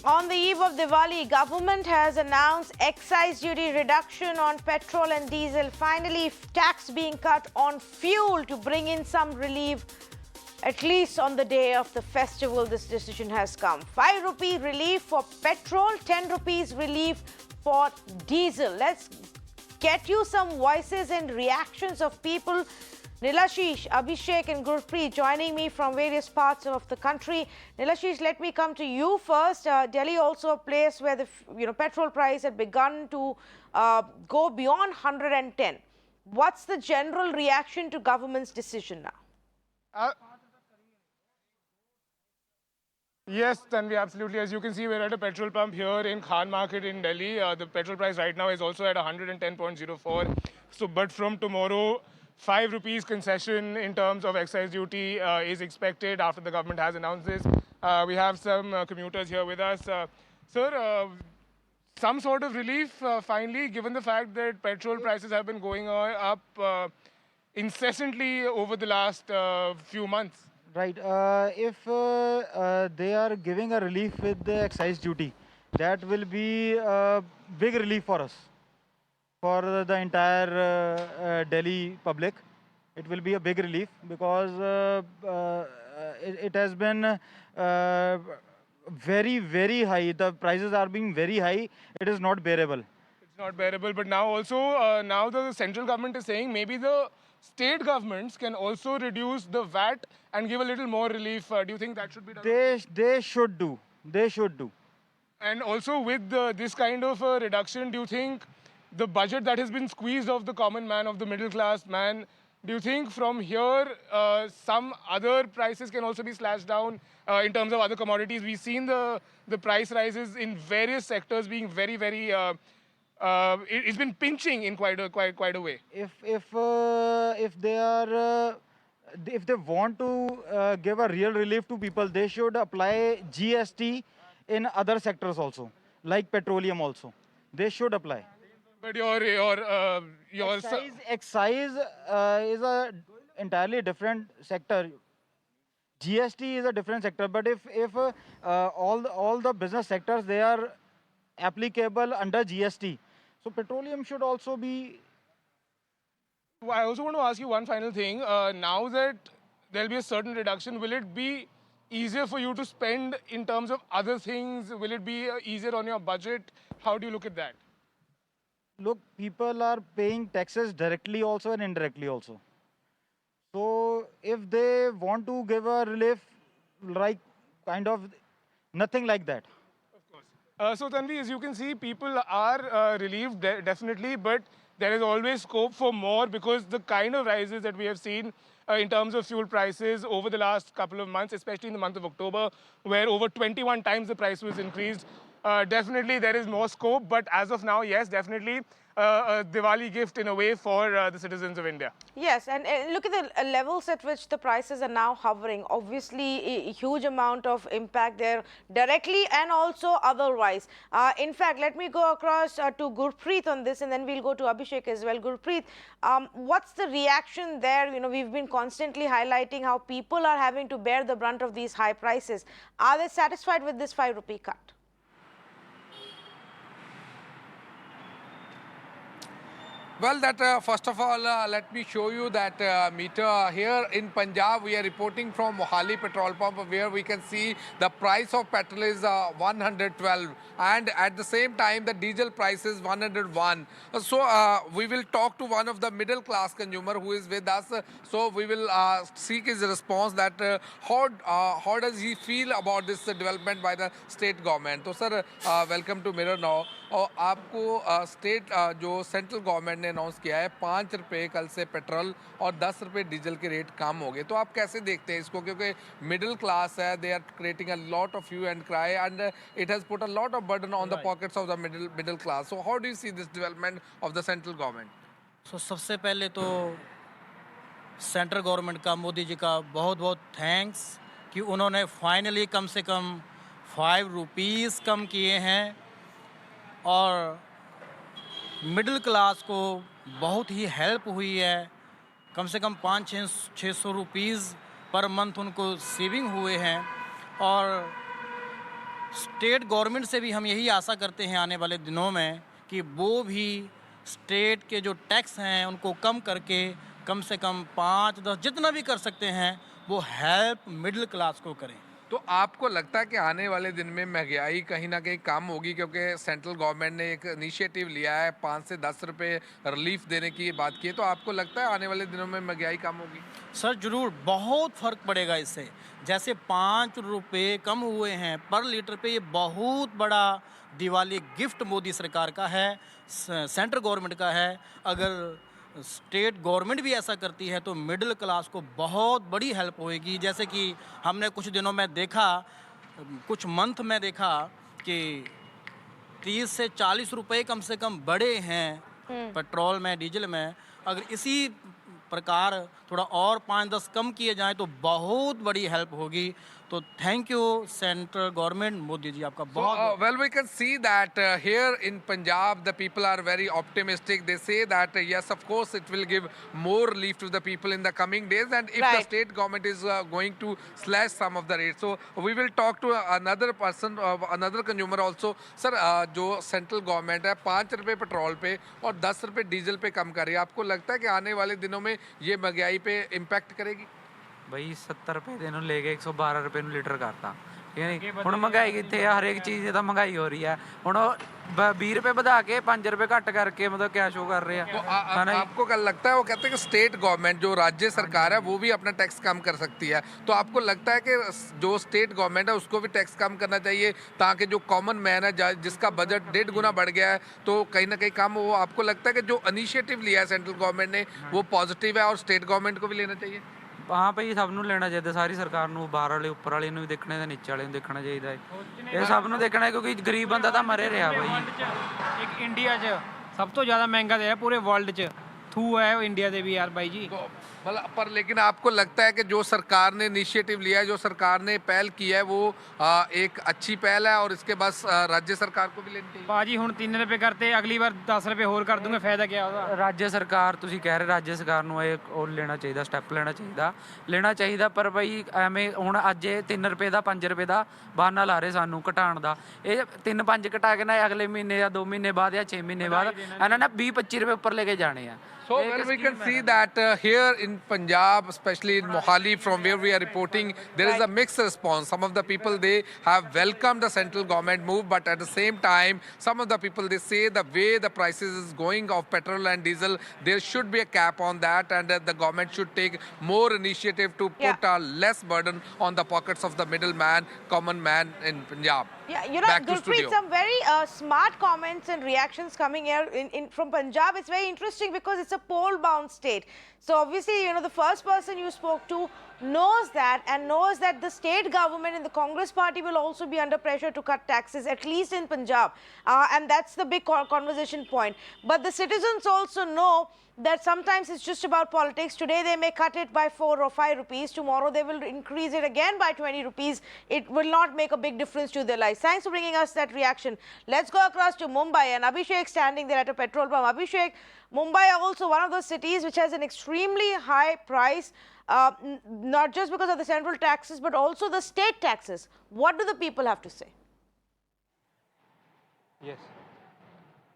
On the eve of Diwali, government has announced excise duty reduction on petrol and diesel. Finally, tax being cut on fuel to bring in some relief. At least on the day of the festival, this decision has come. 5 rupee relief for petrol, 10 rupees relief for diesel. Let's get you some voices and reactions of people. Nilashish, Abhishek and Gurpreet joining me from various parts of the country. Nilashish, let me come to you first. Delhi also a place where the petrol price had begun to go beyond 110. What's the general reaction to government's decision now? Yes, Tanvi, absolutely. As you can see, we're at a petrol pump here in Khan Market in Delhi. The petrol price right now is also at 110.04. So, but from tomorrow, 5 rupees concession in terms of excise duty is expected after the government has announced this. We have some commuters here with us. Sir, some sort of relief finally, given the fact that petrol prices have been going up incessantly over the last few months. Right. If they are giving a relief with the excise duty, that will be a big relief for us, for the entire Delhi public. It will be a big relief because it has been very, very high. The prices are being very high. It is not bearable. It's not bearable, but now also, now the central government is saying maybe the state governments can also reduce the VAT and give a little more relief. Do you think that should be done? They should do. They should do. And also with this kind of reduction, do you think the budget that has been squeezed off the common man, of the middle class man, do you think from here some other prices can also be slashed down in terms of other commodities? We've seen the price rises in various sectors being very, very it's been pinching in quite a way. If they want to give a real relief to people, they should apply GST in other sectors also, like petroleum also. They should apply. But your excise is a entirely different sector. GST is a different sector, but if all the business sectors, they are applicable under GST, so petroleum should also be. I also want to ask you one final thing. Now that there'll be a certain reduction, will it be easier for you to spend in terms of other things? Will it be easier on your budget? How do you look at that? Look, people are paying taxes directly also and indirectly also. So if they want to give a relief, like kind of nothing like that. Of course. So Tanvi, as you can see, people are relieved definitely, but there is always scope for more because the kind of rises that we have seen in terms of fuel prices over the last couple of months, especially in the month of October, where over 21 times the price was increased. Definitely there is more scope, but as of now, yes, definitely a Diwali gift in a way for the citizens of India. Yes, and look at the levels at which the prices are now hovering. Obviously, a huge amount of impact there directly and also otherwise. In fact, let me go across to Gurpreet on this and then we'll go to Abhishek as well. Gurpreet, what's the reaction there? We've been constantly highlighting how people are having to bear the brunt of these high prices. Are they satisfied with this 5 rupee cut? Well, first of all, let me show you that meter here in Punjab. We are reporting from Mohali petrol pump, where we can see the price of petrol is 112, and at the same time the diesel price is 101. So we will talk to one of the middle class consumer who is with us. So we will seek his response that how does he feel about this development by the state government. So sir, welcome to Mirror Now. और आपको state जो central government ने announce किया है 5 रुपये कल से petrol और 10 रुपये डीजल के रेट कम हो गए, तो आप कैसे देखते हैं इसको? क्योंकि मिडिल क्लास है, they are creating a lot of hue and cry and it has put a lot of burden on the pockets of the middle class. So how do you see this development of the central government? So सबसे पहले तो central government का, मोदी जी का बहुत बहुत thanks कि उन्होंने finally कम से कम 5 रुपीज़ कम किए हैं और मिडिल क्लास को बहुत ही हेल्प हुई है. कम से कम 500-600 रुपीज़ पर मंथ उनको सेविंग हुए हैं और स्टेट गवर्नमेंट से भी हम यही आशा करते हैं आने वाले दिनों में कि वो भी स्टेट के जो टैक्स हैं उनको कम करके कम से कम 5-10 जितना भी कर सकते हैं वो हेल्प मिडिल क्लास को करें। तो आपको लगता है कि आने वाले दिन में महंगाई कहीं ना कहीं कम होगी, क्योंकि सेंट्रल गवर्नमेंट ने एक इनिशिएटिव लिया है 5 से 10 रुपए रिलीफ देने की बात की है, तो आपको लगता है आने वाले दिनों में महंगाई कम होगी? सर ज़रूर बहुत फ़र्क पड़ेगा इससे। जैसे 5 रुपये कम हुए हैं पर लीटर पे, ये बहुत बड़ा दिवाली गिफ्ट मोदी सरकार का है, सेंट्रल गवर्नमेंट का है। अगर स्टेट गवर्नमेंट भी ऐसा करती है तो मिडिल क्लास को बहुत बड़ी हेल्प होएगी। जैसे कि हमने कुछ दिनों में देखा, कुछ मंथ में देखा कि 30 से 40 रुपए कम से कम बढ़े हैं पेट्रोल में, डीजल में। अगर इसी प्रकार थोड़ा और 5-10 कम किए जाएं तो बहुत बड़ी हेल्प होगी। तो thank you central government, Modi ji आपका बहुत Well, we can see that here in Punjab, the people are very optimistic. They say that yes, of course, it will give more relief to the people in the coming days, and if the Right. state government is going to slash some of the rates. So we will talk to another person, another consumer also. Sir, जो central government है 5 रुपए petrol पे और 10 रुपए diesel पे कम कर रही है, आपको लगता है कि आने वाले दिनों में ये महंगाई पे इम्पैक्ट करेगी? ਬਈ 70 ਰੁਪਏ ਦੇ ਨੂੰ ਲੈ ਕੇ 112 ਰੁਪਏ ਨੂੰ ਲੀਟਰ ਕਰਤਾ, ਠੀਕ ਹੈ ਨਹੀਂ। ਹੁਣ ਮਹਿੰਗਾਈ ਕਿੱਥੇ ਆ, ਹਰੇਕ ਚੀਜ਼ ਦੀ ਤਾਂ ਮਹਿੰਗਾਈ ਹੋ ਰਹੀ ਹੈ। ਹੁਣ 20 रुपए ਵਧਾ ਕੇ 5 रुपए ਘੱਟ ਕਰਕੇ ਮਤਲਬ ਕਿਆ ਸ਼ੋ ਕਰ ਰਹੇ तो ਆ ਨਾ। आपको क्या लगता है, वो कहते हैं कि स्टेट गवर्नमेंट जो राज्य सरकार है वो भी अपना टैक्स कम कर सकती है, तो आपको लगता है कि जो स्टेट गवर्नमेंट है उसको भी टैक्स कम करना चाहिए ताकि जो कॉमन मैन है जिसका बजट 1.5 गुना बढ़ गया है तो कहीं ना कहीं कम हो? आपको लगता है कि जो इनिशिएटिव लिया है सेंट्रल गवर्नमेंट ने वो पॉजिटिव है और स्टेट गवर्नमेंट को भी लेना चाहिए? ਹਾਂ ਭਾਈ ਸਭ ਨੂੰ ਲੈਣਾ ਚਾਹੀਦਾ, ਸਾਰੀ ਸਰਕਾਰ ਨੂੰ, ਬਾਹਰ ਵਾਲੇ ਉੱਪਰ ਵਾਲੇ ਨੂੰ ਵੀ ਦੇਖਣਾ ਤੇ ਨੀਚੇ ਵਾਲੇ ਨੂੰ ਦੇਖਣਾ ਚਾਹੀਦਾ ਹੈ। ਇਹ ਸਭ ਨੂੰ ਦੇਖਣਾ ਹੈ ਕਿਉਂਕਿ ਗਰੀਬ ਬੰਦਾ ਤਾਂ ਮਰੇ ਰਿਹਾ ਭਾਈ। ਇੱਕ ਇੰਡੀਆ 'ਚ ਸਭ ਤੋਂ ਜ਼ਿਆਦਾ ਮਹਿੰਗਾ ਤੇ ਹੈ ਪੂਰੇ ਵਰਲਡ 'ਚ, ਥੂ ਹੈ ਉਹ ਇੰਡੀਆ ਦੇ ਵੀ ਯਾਰ ਬਾਈ ਜੀ। तो मतलब पर लेकिन आपको लगता है कि जो सरकार ने इनिशिएटिव लिया है, जो सरकार ने पहल की है, वो एक अच्छी पहल है और इसके बाद राज्य सरकार को भी लेनी चाहिए? ਬਾਜੀ ਹੁਣ 3 ਰੁਪਏ ਕਰਤੇ, ਅਗਲੀ ਵਾਰ 10 ਰੁਪਏ ਹੋਰ ਕਰ ਦੂੰਗੇ, ਫਾਇਦਾ ਕੀ ਉਹਦਾ? ਰਾਜ ਸਰਕਾਰ, ਤੁਸੀਂ ਕਹਿ ਰਹੇ ਰਾਜ ਸਰਕਾਰ ਨੂੰ ਇਹ ਉਹ ਲੈਣਾ ਚਾਹੀਦਾ, ਸਟੈਪ ਲੈਣਾ ਚਾਹੀਦਾ ਪਰ ਭਾਈ ਐਵੇਂ ਹੁਣ ਅੱਜ ਇਹ 3 ਰੁਪਏ ਦਾ 5 ਰੁਪਏ ਦਾ ਬਹਾਨਾ ਲਾ ਰਹੇ ਸਾਨੂੰ ਘਟਾਉਣ ਦਾ। ਇਹ 3-5 ਘਟਾ ਕੇ ਨਾ ਅਗਲੇ ਮਹੀਨੇ ਜਾਂ 2 ਮਹੀਨੇ ਬਾਅਦ ਜਾਂ 6 ਮਹੀਨੇ ਬਾਅਦ ਇਹਨਾਂ ਨੇ 20-25 ਰੁਪਏ ਉੱਪਰ ਲੈ ਕੇ ਜਾਣੇ ਆ। So well, we can see that here in Punjab, especially in Mohali, from where we are reporting, there is a mixed response. Some of the people, they have welcomed the central government move, but at the same time, some of the people, they say the way the prices is going of petrol and diesel, there should be a cap on that, and the government should take more initiative to put less burden on the pockets of the middleman, common man in Punjab. Yeah, you know, Back to Gurpreet, studio. some very smart comments and reactions coming here from Punjab. It's very interesting because it's a poll-bound state. So obviously, you know, the first person you spoke to knows that and knows that the state government and the Congress party will also be under pressure to cut taxes, at least in Punjab. And that's the big conversation point. But the citizens also know that sometimes it's just about politics. Today they may cut it by 4 or 5 rupees. Tomorrow they will increase it again by 20 rupees. It will not make a big difference to their lives. Thanks for bringing us that reaction. Let's go across to Mumbai, and Abhishek standing there at a petrol pump. Abhishek, Mumbai also one of those cities which has an extremely high price, not just because of the central taxes but also the state taxes. What do the people have to say? Yes.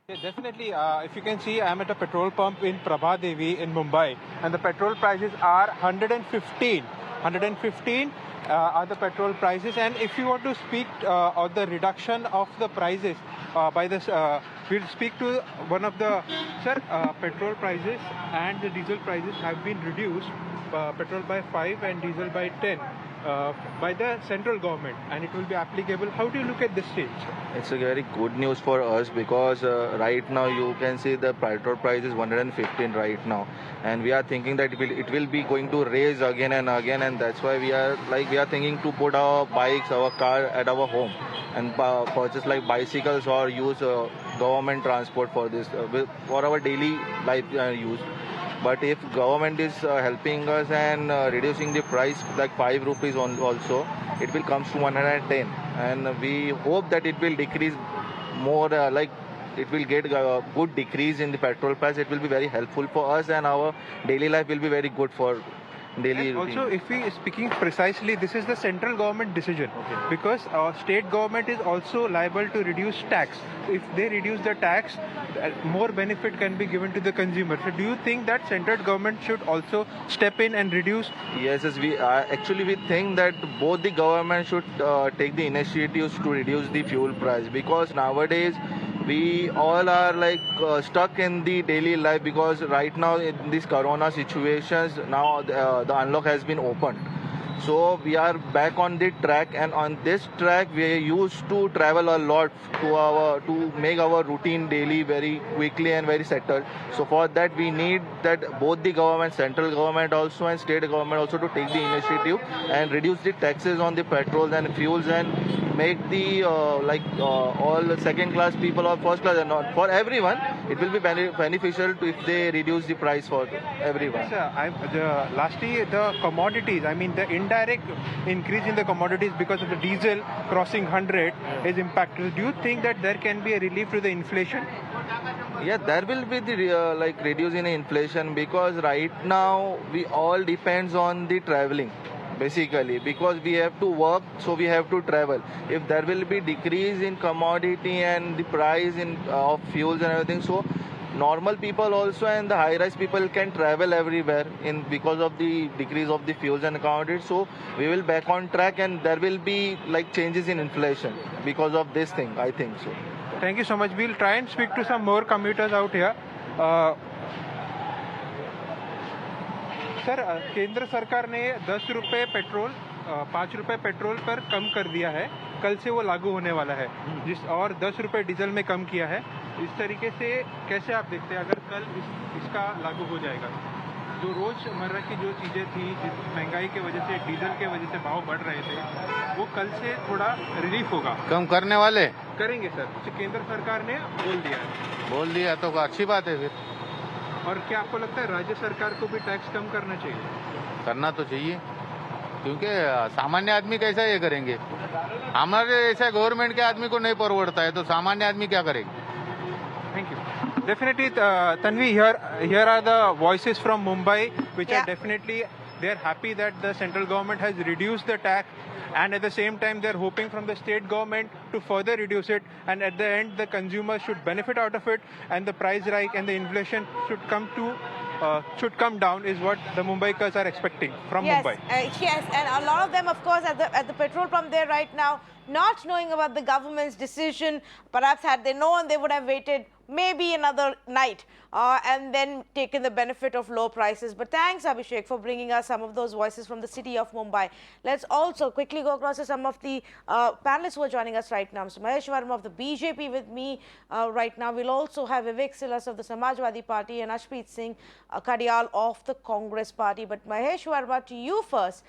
Yeah, definitely. If you can see, I am at a petrol pump in Prabhadevi in Mumbai, and the petrol prices are 115. 115 are the petrol prices, and if you want to speak on the reduction of the prices by this, we'll speak to one of the petrol prices and the diesel prices have been reduced. Petrol by 5 and diesel by 10. By the central government, and it will be applicable. How do you look at this change? It's a very good news for us because right now you can see the petrol price is 115 right now, and we are thinking that it will be going to raise again and again, and that's why we are thinking to put our bikes, our car at our home and purchase like bicycles or use government transport for this for our daily life use. But if government is helping us and reducing the price like 5 rupees also, it will come to 110, and we hope that it will decrease more, like it will get a good decrease in the petrol price. It will be very helpful for us, and our daily life will be very good for daily And routine. also, if we speaking precisely, this is the central government decision because state government is also liable to reduce tax. If they reduce the tax, more benefit can be given to the consumer. So, do you think that central government should also step in and reduce? Yes, we actually we think that both the government should take the initiatives to reduce the fuel price, because nowadays we all are like stuck in the daily life, because right now in these corona situations now the unlock has been opened. So we are back on the track, and on this track we used to travel a lot to make our routine daily very quickly and very settled. So for that we need that both the government, central government also and state government also to take the initiative and reduce the taxes on the petrol and fuels, and make the all second class people or first class, and not for everyone. It will be beneficial to if they reduce the price for everyone. Yes, lastly, the commodities, I mean, the indirect increase in the commodities because of the diesel crossing 100 is impacted. Do you think that there can be a relief to the inflation? Yeah, there will be the like reducing inflation, because right now we all depends on the traveling basically, because we have to work, so we have to travel. If there will be decrease in commodity and the price in of fuels and everything, so normal people also and the high rise people can travel everywhere in because of the decrease of the fuels and commodities. So we will back on track, and there will be like changes in inflation because of this thing, I think so. Thank you so much. We'll try and speak to some more commuters out here. Sir, केंद्र सरकार ने 10 रुपये petrol 5 रुपये petrol पर कम कर दिया है, कल से वो लागू होने वाला है, और 10 रुपये डीजल में कम किया है। इस तरीके से कैसे आप देखते हैं अगर कल इसका लागू हो जाएगा? जो रोजमर्रा की जो चीज़ें थी, जिस महंगाई की वजह से, डीजल के वजह से भाव बढ़ रहे थे, वो कल से थोड़ा रिलीफ होगा। कम करने वाले करेंगे सर, केंद्र सरकार ने बोल दिया तो अच्छी बात है फिर। और क्या आपको लगता है राज्य सरकार को भी टैक्स कम करना चाहिए? करना तो चाहिए, क्योंकि सामान्य आदमी कैसा ये करेंगे? हमारे ऐसा गवर्नमेंट के आदमी को नहीं परवड़ता है, तो सामान्य आदमी क्या करेगा? Thank you. Definitely, Tanvi, here are the voices from Mumbai, which are definitely, they are happy that the central government has reduced the tax, and at the same time they're hoping from the state government to further reduce it, and at the end the consumer should benefit out of it, and the price hike and the inflation should come down, is what the Mumbaikars are expecting from Mumbai. Yes, and a lot of them, of course, at the petrol pump there right now, not knowing about the government's decision. Perhaps had they known, they would have waited maybe another night and then taken the benefit of low prices. But thanks, Abhishek, for bringing us some of those voices from the city of Mumbai. Let's also quickly go across to some of the panelists who are joining us right now. So Mahesh Verma of the BJP with me right now. We'll also have Vivek Silas of the Samajwadi Party and Ashpreet Singh Kadial of the Congress Party. But Mahesh Verma, to you first.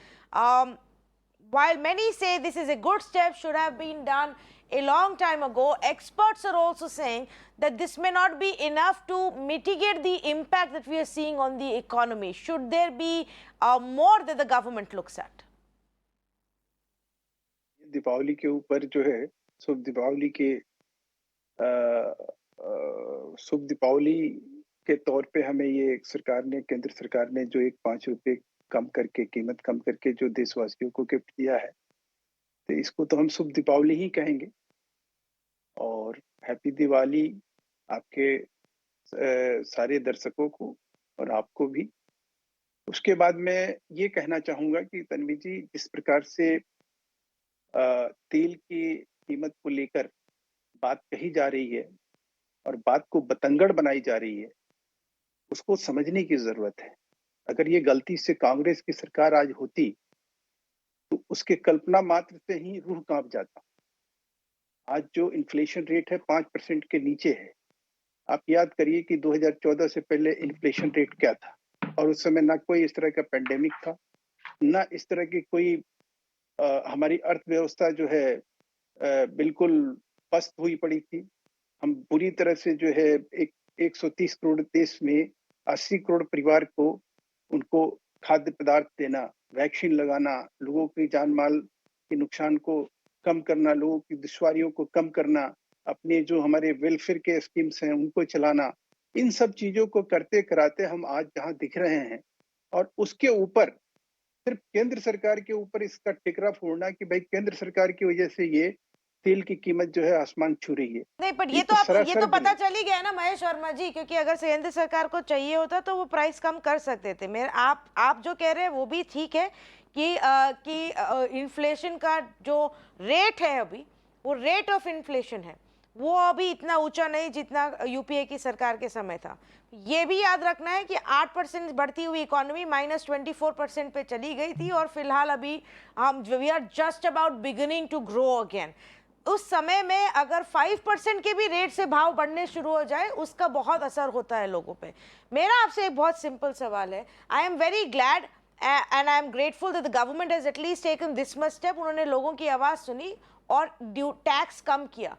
While many say this is a good step, should have been done a long time ago, experts are also saying that this may not be enough to mitigate the impact that we are seeing on the economy. Should there be more that the government looks at? Deepawali के ऊपर जो है, शुभ दीपावली के तौर पे हमें ये सरकार ने, केंद्र सरकार ने जो एक 5 रुपए कम करके, कीमत कम करके जो देशवासियों को गिफ्ट दिया है, तो इसको तो हम शुभ दीपावली ही कहेंगे। और हैप्पी दिवाली आपके सारे दर्शकों को और आपको भी। उसके बाद मैं ये कहना चाहूँगा कि तन्वी जी, जिस प्रकार से तेल की कीमत को लेकर बात कही जा रही है और बात को बतंगड़ बनाई जा रही है, उसको समझने की जरूरत है। अगर ये गलती से कांग्रेस की सरकार आज होती तो उसके कल्पना मात्र से ही रूह कांप जाता। आज जो इन्फ्लेशन रेट है 5% के नीचे है। आप याद करिए कि 2014 से पहले इन्फ्लेशन रेट क्या था, और उस समय ना कोई इस तरह का पेंडेमिक था, ना इस तरह की कोई हमारी अर्थव्यवस्था जो है बिल्कुल पस्त हुई पड़ी थी। हम बुरी तरह से जो है 130 करोड़ देश में 80 करोड़ परिवार को उनको खाद्य पदार्थ देना, वैक्सीन लगाना, लोगों की जान माल के नुकसान को कम करना, लोगों की दुश्वारियों को कम करना, अपने जो हमारे वेलफेयर के स्कीम्स हैं उनको चलाना, इन सब चीजों को करते कराते हम आज जहां दिख रहे हैं, और उसके ऊपर सिर्फ केंद्र सरकार के ऊपर इसका टिकरा फोड़ना कि भाई केंद्र सरकार की वजह से ये तेल की कीमत जो है आसमान छू रही है। नहीं, पर ये सरासर तो भी पता नहीं। चल ही गया ना महेश वर्मा जी, क्योंकि अगर केंद्र सरकार को चाहिए होता तो वो प्राइस कम कर सकते थे। मेरे आप जो कह रहे हैं वो भी ठीक है कि इन्फ्लेशन का जो रेट है अभी, वो रेट ऑफ इन्फ्लेशन है, वो अभी इतना ऊंचा नहीं जितना यूपीए की सरकार के समय था। ये भी याद रखना है कि 8% बढ़ती हुई इकोनॉमी -24% पे चली गई थी और फिलहाल अभी we are just about beginning to grow again. उस समय में अगर 5% के भी रेट से भाव बढ़ने शुरू हो जाए, उसका बहुत असर होता है लोगों पे। मेरा आपसे एक बहुत सिंपल सवाल है। I am very glad and I am grateful that the government has at least taken this much step. उन्होंने लोगों की आवाज़ सुनी और टैक्स कम किया,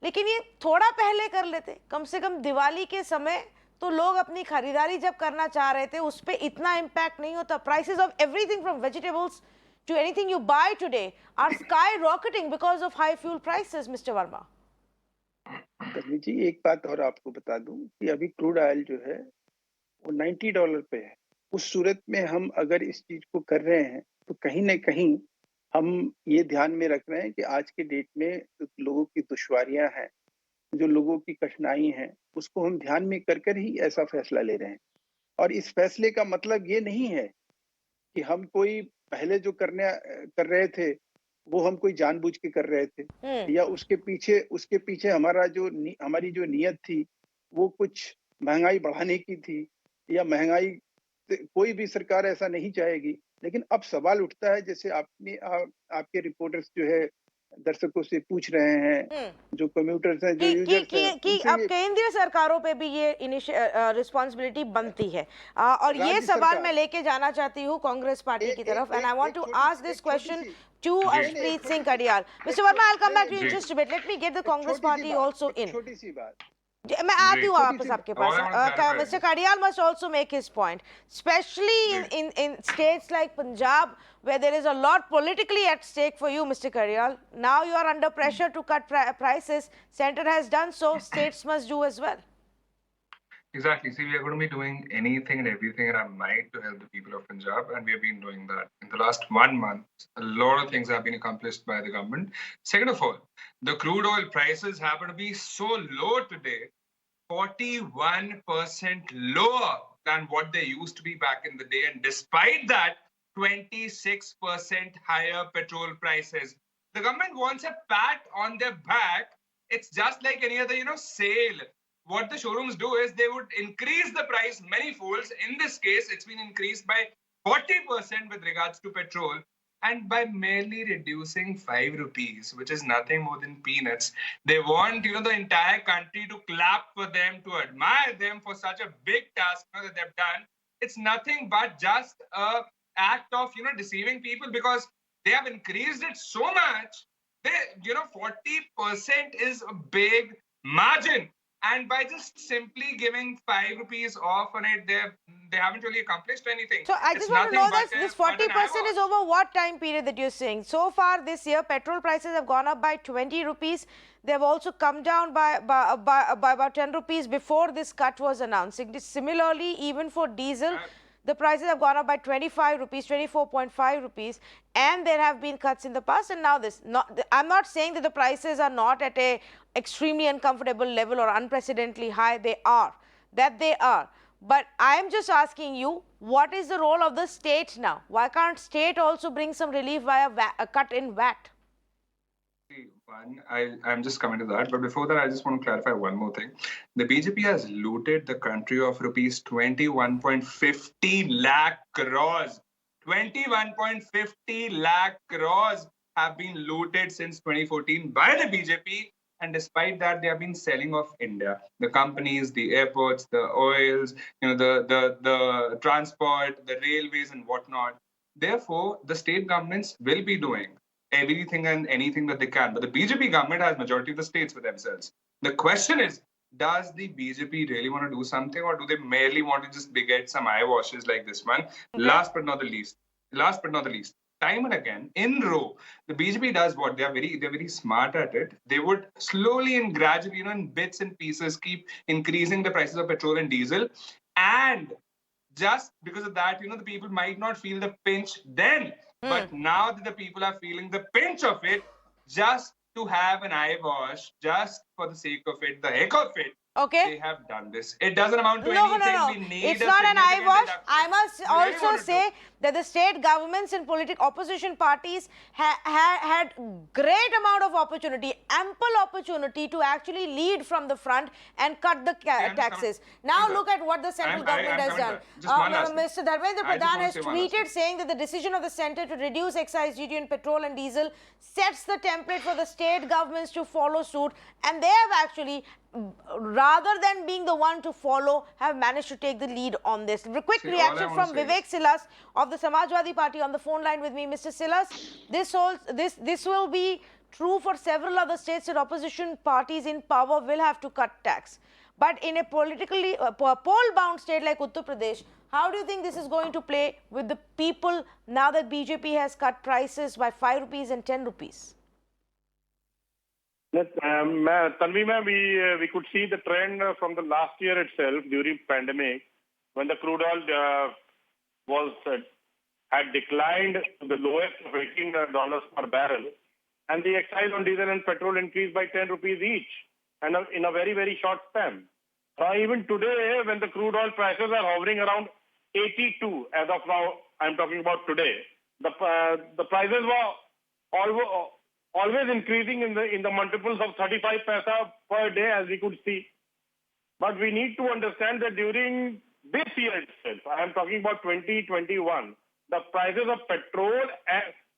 लेकिन ये थोड़ा पहले कर लेते, कम से कम दिवाली के समय तो लोग अपनी खरीदारी जब करना चाह रहे थे उस पर इतना इम्पैक्ट नहीं होता। Prices of everything from vegetables to anything you buy today are skyrocketing because of high fuel prices, Mr. Verma. Tanvi ji, एक बात और आपको बता दूं कि अभी क्रूड ऑयल जो है वो $90 पे है। उस सूरत में हम अगर इस चीज को कर रहे हैं तो कहीं ना कहीं हम ये ध्यान में रख रहे हैं कि आज के डेट में लोगों की दुश्वारियां हैं, जो लोगों की कठिनाई हैं, उसको हम ध्यान में कर ही ऐसा फैसला ले रहे हैं। और इस फैसले का मतलब ये नहीं है कि हम कोई पहले जो कर रहे थे वो हम कोई जानबूझ के कर रहे थे, या उसके पीछे हमारी जो नीयत थी वो कुछ महंगाई बढ़ाने की थी, या महंगाई कोई भी सरकार ऐसा नहीं चाहेगी। लेकिन अब सवाल उठता है, जैसे आपके रिपोर्टर्स जो है दर्शकों से पूछ रहे हैं, जो कम्यूटर्स हैं, जो यूजर्स हैं, कि अब केंद्रीय सरकारों पे भी ये रिस्पांसिबिलिटी बनती है। और ये सवाल मैं लेके जाना चाहती हूँ कांग्रेस पार्टी की तरफ, and I want to ask this question to Arshpreet Singh Kadiyal. Mister Verma, I will come back to you just a bit, let me get the Congress party also in. छोटी सी बात, मैं आती हूँ वापस आपके पास। Mister Kadiyal must also make his point, especially in states like Punjab, where there is a lot politically at stake for you, Mr. Kadial. Now you are under pressure to cut prices. Center has done so. States must do as well. Exactly. See, we are going to be doing anything and everything in our might to help the people of Punjab, and we have been doing that. In the last 1 month, a lot of things have been accomplished by the government. Second of all, the crude oil prices happen to be so low today, 41% lower than what they used to be back in the day. And despite that, 26% higher petrol prices. The government wants a pat on their back. It's just like any other, sale. What the showrooms do is they would increase the price many folds. In this case, it's been increased by 40% with regards to petrol, and by merely reducing 5 rupees, which is nothing more than peanuts. They want, the entire country to clap for them, to admire them for such a big task that they've done. It's nothing but just a act of, deceiving people, because they have increased it so much. 40% is a big margin. And by just simply giving 5 rupees off on it, they haven't really accomplished anything. So I just want to know that this 40% is over what time period that you're saying? So far this year, petrol prices have gone up by 20 rupees. They have also come down by about 10 rupees before this cut was announced. Similarly, even for diesel, the prices have gone up by 25 rupees, 24.5 rupees, and there have been cuts in the past. And now this, I'm not saying that the prices are not at a extremely uncomfortable level or unprecedentedly high. They are, but I am just asking you, what is the role of the state now? Why can't state also bring some relief via a cut in VAT? I'm just coming to that, but before that, I just want to clarify one more thing. The BJP has looted the country of rupees 21.50 lakh crores. 21.50 lakh crores have been looted since 2014 by the BJP, and despite that, they have been selling off India. The companies, the airports, the oils, the transport, the railways, and whatnot. Therefore, the state governments will be doing everything and anything that they can. But the BJP government has majority of the states for themselves. The question is, does the BJP really want to do something, or do they merely want to just beget some eyewashes like this one? Last but not the least, time and again, in row, the BJP does what? They're very smart at it. They would slowly and gradually, in bits and pieces, keep increasing the prices of petrol and diesel. And just because of that, the people might not feel the pinch then. But now that the people are feeling the pinch of it, just to have an eye wash, just for the sake of it, the heck of it, they have done this. It doesn't amount to anything. No. We need It's a not an eye significant wash. reduction. I must We really also wanted to. say that the state governments and opposition parties had great amount of opportunity, ample opportunity to actually lead from the front and cut the taxes. Now look at what the central government has done. Mr. Dharmendra Pradhan has tweeted saying that the decision of the centre to reduce excise duty on petrol and diesel sets the template for the state governments to follow suit, and they have actually, rather than being the one to follow, have managed to take the lead on this. A quick reaction from Vivek Silas of the Samajwadi Party on the phone line with me. Mr. Silas, this will be true for several other states that opposition parties in power will have to cut tax. But in a politically poll-bound state like Uttar Pradesh, how do you think this is going to play with the people now that BJP has cut prices by 5 rupees and 10 rupees? Tanvi ma'am, we could see the trend from the last year itself during pandemic, when the crude oil had declined to the lowest of $18 per barrel, and the excise on diesel and petrol increased by 10 rupees each, and in a very, very short span. Even today, when the crude oil prices are hovering around 82, as of now, I'm talking about today, the prices were always increasing in the multiples of 35 paisa per day, as we could see. But we need to understand that during this year itself, I am talking about 2021, the prices of petrol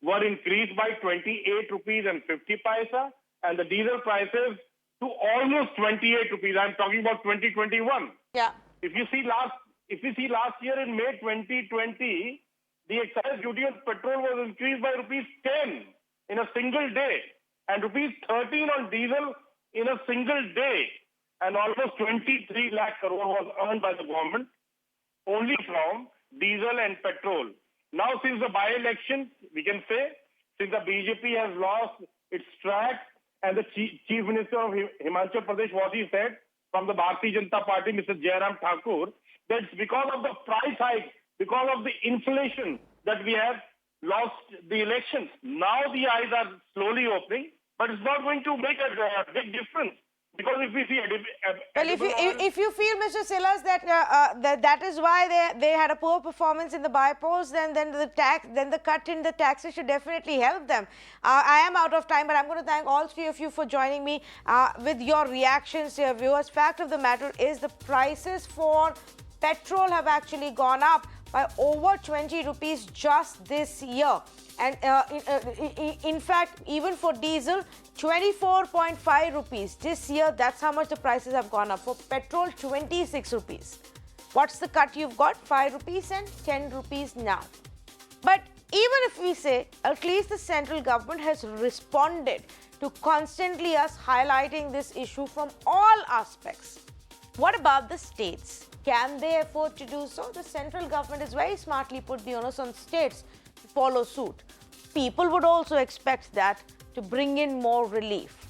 were increased by 28 rupees and 50 paisa, and the diesel prices to almost 28 rupees. I'm talking about 2021. Yeah. If you see last year in May 2020, the excise duty on petrol was increased by rupees 10 in a single day, and rupees 13 on diesel in a single day, and almost 23 lakh crore was earned by the government only from diesel and petrol. Now, since the by-election, we can say, since the BJP has lost its track, and the Chief Minister of Himachal Pradesh, what he said from the Bharatiya Janata Party, Mr. Jairam Thakur, that it's because of the price hike, because of the inflation that we have lost the elections. Now the eyes are slowly opening, but it's not going to make a big difference. Because if we see if you feel, Mr. Silas, that that is why they had a poor performance in the by-polls, then the cut in the taxes should definitely help them. I am out of time, but I'm going to thank all three of you for joining me with your reactions, your viewers. Fact of the matter is the prices for petrol have actually gone up by over 20 rupees just this year. And in fact, even for diesel, 24.5 rupees this year. That's how much the prices have gone up. For petrol, 26 rupees. What's the cut you've got? 5 rupees and 10 rupees now. But even if we say, at least the central government has responded to constantly us highlighting this issue from all aspects. What about the states? Can they afford to do so? The central government has very smartly put the onus on states to follow suit. People would also expect that to bring in more relief.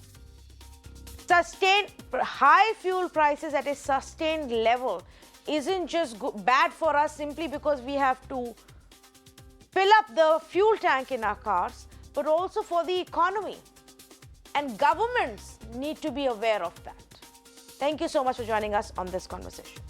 Sustained high fuel prices at a sustained level isn't just bad for us simply because we have to fill up the fuel tank in our cars, but also for the economy. And governments need to be aware of that. Thank you so much for joining us on this conversation.